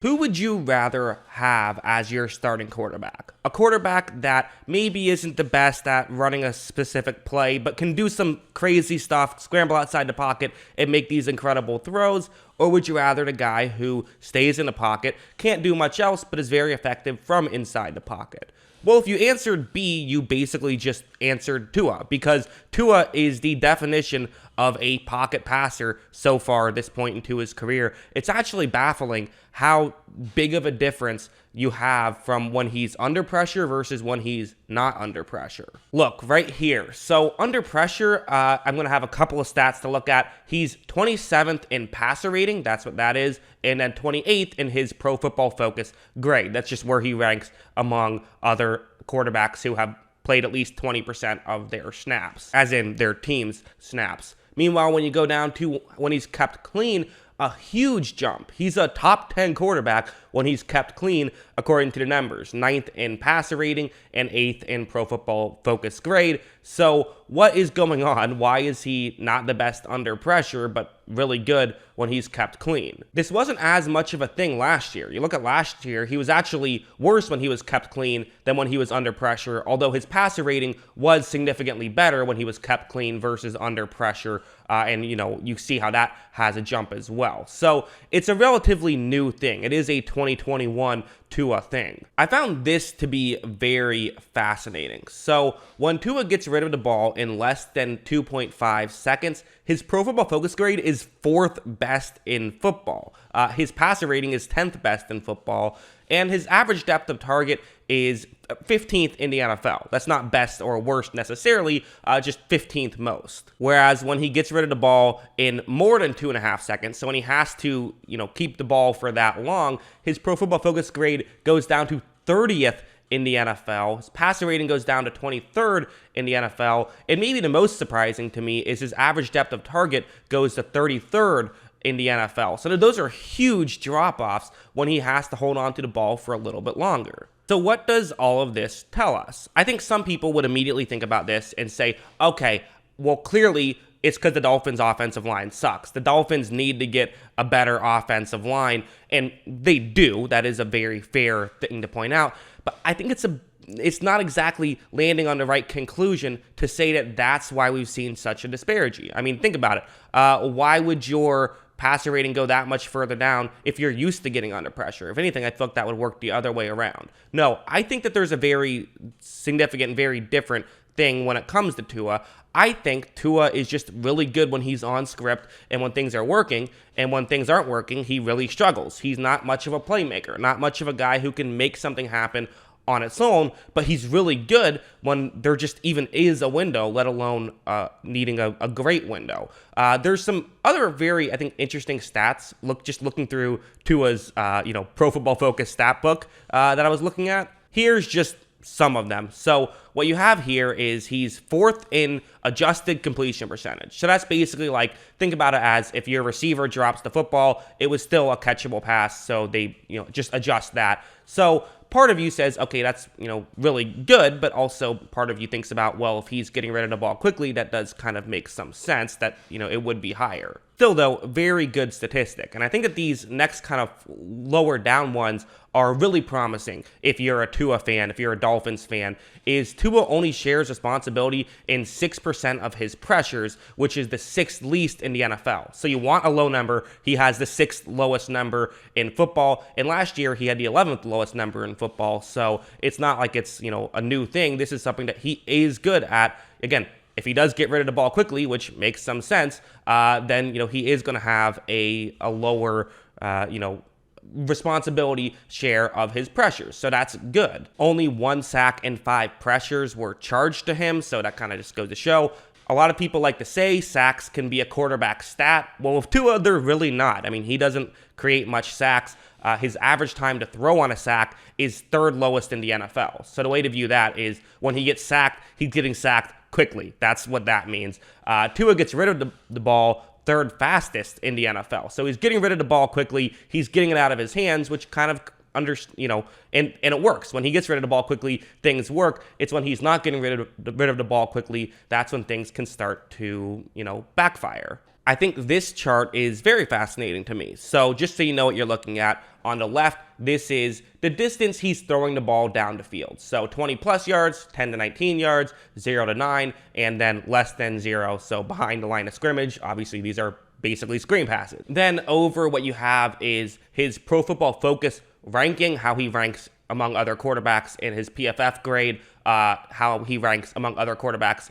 Who would you rather have as your starting quarterback? A quarterback that maybe isn't the best at running a specific play, but can do some crazy stuff, scramble outside the pocket, and make these incredible throws? Or would you rather the guy who stays in the pocket, can't do much else, but is very effective from inside the pocket? Well, if you answered B, you basically just answered Tua, because Tua is the definition of a pocket passer so far at this point into his career. It's actually baffling how big of a difference you have from when he's under pressure versus when he's not under pressure. Look, right here. So under pressure, I'm going to have a couple of stats to look at. He's 27th in passer rating. That's what that is. And then 28th in his Pro Football Focus grade. That's just where he ranks among other quarterbacks who have played at least 20% of their snaps, as in their team's snaps. Meanwhile, when you go down to when he's kept clean, a huge jump. He's a top 10 quarterback when he's kept clean, according to the numbers. 9th in passer rating and 8th in Pro Football Focus grade. So what is going on? Why is he not the best under pressure, but really good when he's kept clean? This wasn't as much of a thing last year. You look at last year, he was actually worse when he was kept clean than when he was under pressure, although his passer rating was significantly better when he was kept clean versus under pressure. And, you see how that has a jump as well. So it's a relatively new thing. It is a 2021 Tua thing. I found this to be very fascinating. So when Tua gets rid of the ball in less than 2.5 seconds, his Pro Football Focus grade is 4th best in football. His passer rating is 10th best in football, and his average depth of target is 15th in the NFL. That's not best or worst necessarily, just 15th most. Whereas when he gets rid of the ball in more than 2.5 seconds, so when he has to, keep the ball for that long, his Pro Football Focus grade goes down to 30th in the NFL. His passer rating goes down to 23rd in the NFL. And maybe the most surprising to me is his average depth of target goes to 33rd in the NFL. So those are huge drop-offs when he has to hold on to the ball for a little bit longer. So what does all of this tell us? I think some people would immediately think about this and say, okay, well, clearly it's because the Dolphins' offensive line sucks. The Dolphins need to get a better offensive line, and they do. That is a very fair thing to point out. But I think it's not exactly landing on the right conclusion to say that that's why we've seen such a disparity. I mean, think about it. Why would your passer rating go that much further down if you're used to getting under pressure? If anything, I feel like that would work the other way around. No, I think that there's a very significant, very different thing when it comes to Tua. I think Tua is just really good when he's on script and when things are working, and when things aren't working, he really struggles. He's not much of a playmaker, not much of a guy who can make something happen on its own, but he's really good when there just even is a window, let alone needing a great window. There's some other very, I think, interesting stats. Looking through Tua's, Pro Football Focus stat book that I was looking at. Here's just some of them. So what you have here is he's 4th in adjusted completion percentage. So that's basically like, think about it as if your receiver drops the football, it was still a catchable pass. So they, just adjust that. So part of you says, okay, that's, really good, but also part of you thinks about, well, if he's getting rid of the ball quickly, that does kind of make some sense that, it would be higher. Still, though, very good statistic. And I think that these next kind of lower down ones are really promising if you're a Tua fan, if you're a Dolphins fan, is Tua only shares responsibility in 6% of his pressures, which is the 6th least in the NFL. So you want a low number. He has the 6th lowest number in football. And last year, he had the 11th lowest number in football. So it's not like it's, a new thing. This is something that he is good at. Again, if he does get rid of the ball quickly, which makes some sense, then, he is going to have a lower, responsibility share of his pressures. So that's good. Only 1 sack and 5 pressures were charged to him. So that kind of just goes to show. A lot of people like to say sacks can be a quarterback stat. Well, with Tua, they're really not. I mean, he doesn't create much sacks. His average time to throw on a sack is 3rd lowest in the NFL. So the way to view that is when he gets sacked, he's getting sacked quickly. That's what that means. Tua gets rid of the ball 3rd fastest in the NFL. So he's getting rid of the ball quickly. He's getting it out of his hands, which kind of and it works. When he gets rid of the ball quickly, things work. It's when he's not getting rid of the ball quickly, that's when things can start to, backfire. I think this chart is very fascinating to me. So just so you know what you're looking at, On the left, this is the distance he's throwing the ball down the field. So 20 plus yards, 10 to 19 yards, 0 to 9, and then less than 0. So behind the line of scrimmage, obviously these are basically screen passes. Then over what you have is his Pro Football Focus ranking, how he ranks among other quarterbacks in his PFF grade, how he ranks among other quarterbacks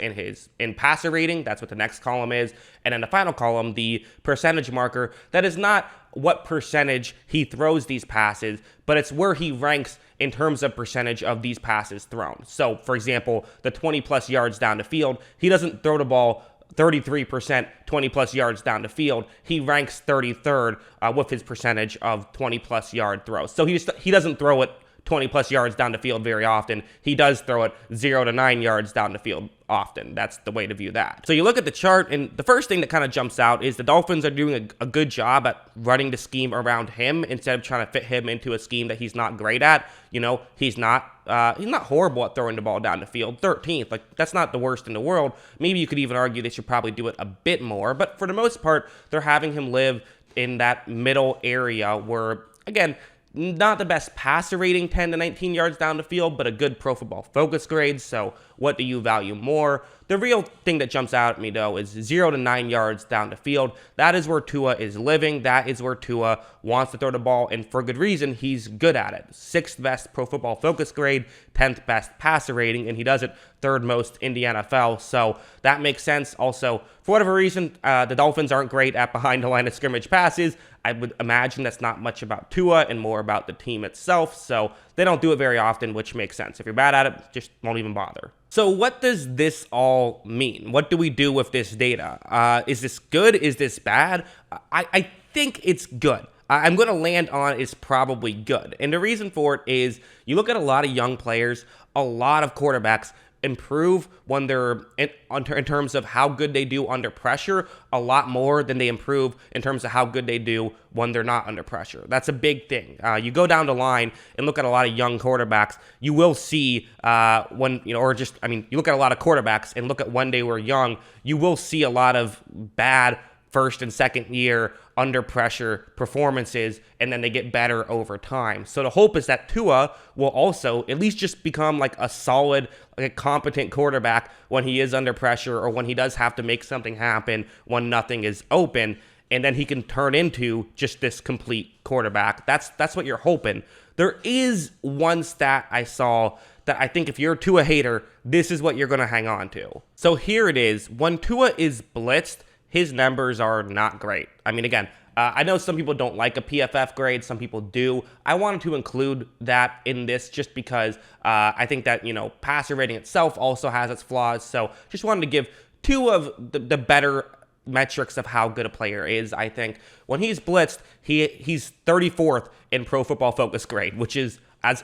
in passer rating. That's what the next column is. And then the final column, the percentage marker, that is not what percentage he throws these passes, but it's where he ranks in terms of percentage of these passes thrown. So, for example, the 20 plus yards down the field, he doesn't throw the ball 33% 20 plus yards down the field. He ranks 33rd with his percentage of 20 plus yard throws. So he doesn't throw it 20 plus yards down the field very often. He does throw it 0 to 9 yards down the field often. That's the way to view that. So you look at the chart, and the first thing that kind of jumps out is the Dolphins are doing a good job at running the scheme around him instead of trying to fit him into a scheme that he's not great at. You know, he's not horrible at throwing the ball down the field. 13th, like that's not the worst in the world. Maybe you could even argue they should probably do it a bit more, but for the most part, they're having him live in that middle area where, again, not the best passer rating, 10 to 19 yards down the field, but a good Pro Football Focus grade. So what do you value more? The real thing that jumps out at me, though, is 0 to 9 yards down the field. That is where Tua is living. That is where Tua wants to throw the ball, and for good reason. He's good at it. 6th best Pro Football Focus grade, 10th best passer rating, and he does it 3rd most in the NFL. So that makes sense. Also, for whatever reason, the Dolphins aren't great at behind the line of scrimmage passes. I would imagine that's not much about Tua and more about the team itself. So they don't do it very often, which makes sense. If you're bad at it, just won't even bother. So what does this all mean? What do we do with this data? Is this good? Is this bad? I think it's good. I'm going to land on it's probably good. And the reason for it is you look at a lot of young players, a lot of quarterbacks improve when they're in terms of how good they do under pressure a lot more than they improve in terms of how good they do when they're not under pressure. That's a big thing. You go down the line and look at a lot of young quarterbacks, you will see you look at a lot of quarterbacks and look at when they were young, you will see a lot of bad first and second year under pressure performances, and then they get better over time. So the hope is that Tua will also at least just become like a solid, like a competent quarterback when he is under pressure or when he does have to make something happen when nothing is open, and then he can turn into just this complete quarterback. That's what you're hoping. There is one stat I saw that I think if you're a Tua hater, this is what you're going to hang on to. So here it is. When Tua is blitzed, his numbers are not great. I mean, again, I know some people don't like a PFF grade. Some people do. I wanted to include that in this just because I think that, passer rating itself also has its flaws. So just wanted to give two of the better metrics of how good a player is. I think when he's blitzed, he's 34th in Pro Football Focus grade, which is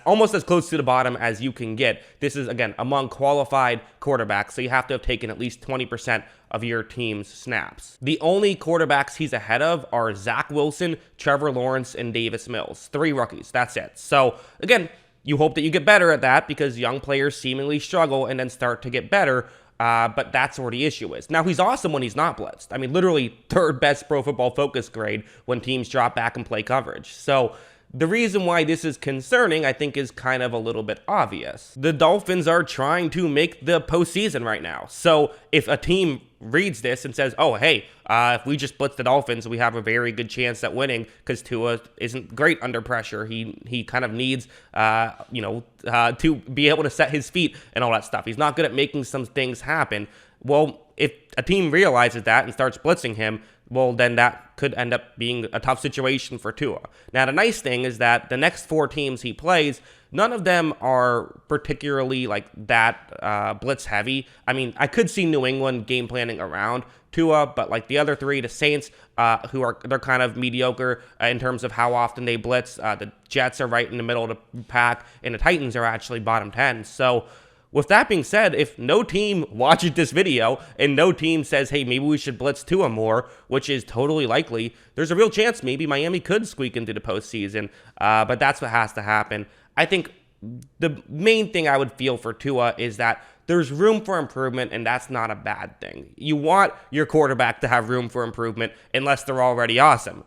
almost as close to the bottom as you can get. This is, again, among qualified quarterbacks, so you have to have taken at least 20% of your team's snaps. The only quarterbacks he's ahead of are Zach Wilson, Trevor Lawrence, and Davis Mills. 3 rookies, that's it. So, again, you hope that you get better at that because young players seemingly struggle and then start to get better, but that's where the issue is. Now, he's awesome when he's not blitzed. I mean, literally 3rd best Pro Football Focus grade when teams drop back and play coverage. So, the reason why this is concerning, I think, is kind of a little bit obvious. The Dolphins are trying to make the postseason right now. So if a team reads this and says, oh, hey, if we just blitz the Dolphins, we have a very good chance at winning because Tua isn't great under pressure. He kind of needs, to be able to set his feet and all that stuff. He's not good at making some things happen. Well, if a team realizes that and starts blitzing him, well, then that could end up being a tough situation for Tua. Now, the nice thing is that the next 4 teams he plays, none of them are particularly like that blitz heavy. I mean, I could see New England game planning around Tua, but like the other 3, the Saints, they're kind of mediocre in terms of how often they blitz. The Jets are right in the middle of the pack, and the Titans are actually bottom 10. So, with that being said, if no team watches this video and no team says, hey, maybe we should blitz Tua more, which is totally likely, there's a real chance maybe Miami could squeak into the postseason, but that's what has to happen. I think the main thing I would feel for Tua is that there's room for improvement, and that's not a bad thing. You want your quarterback to have room for improvement unless they're already awesome.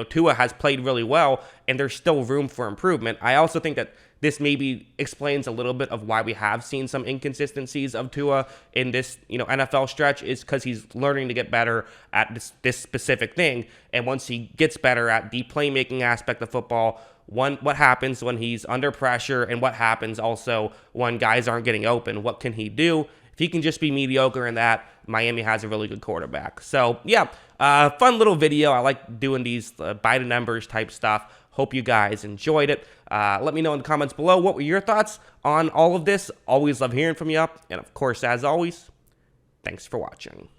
Tua has played really well, and there's still room for improvement. I also think that this maybe explains a little bit of why we have seen some inconsistencies of Tua in this, NFL stretch, is because he's learning to get better at this specific thing. And once he gets better at the playmaking aspect of football, what happens when he's under pressure, and what happens also when guys aren't getting open? What can he do? If he can just be mediocre in that, Miami has a really good quarterback. So, yeah, fun little video. I like doing these by the numbers type stuff. Hope you guys enjoyed it. Let me know in the comments below what were your thoughts on all of this. Always love hearing from you. And, of course, as always, thanks for watching.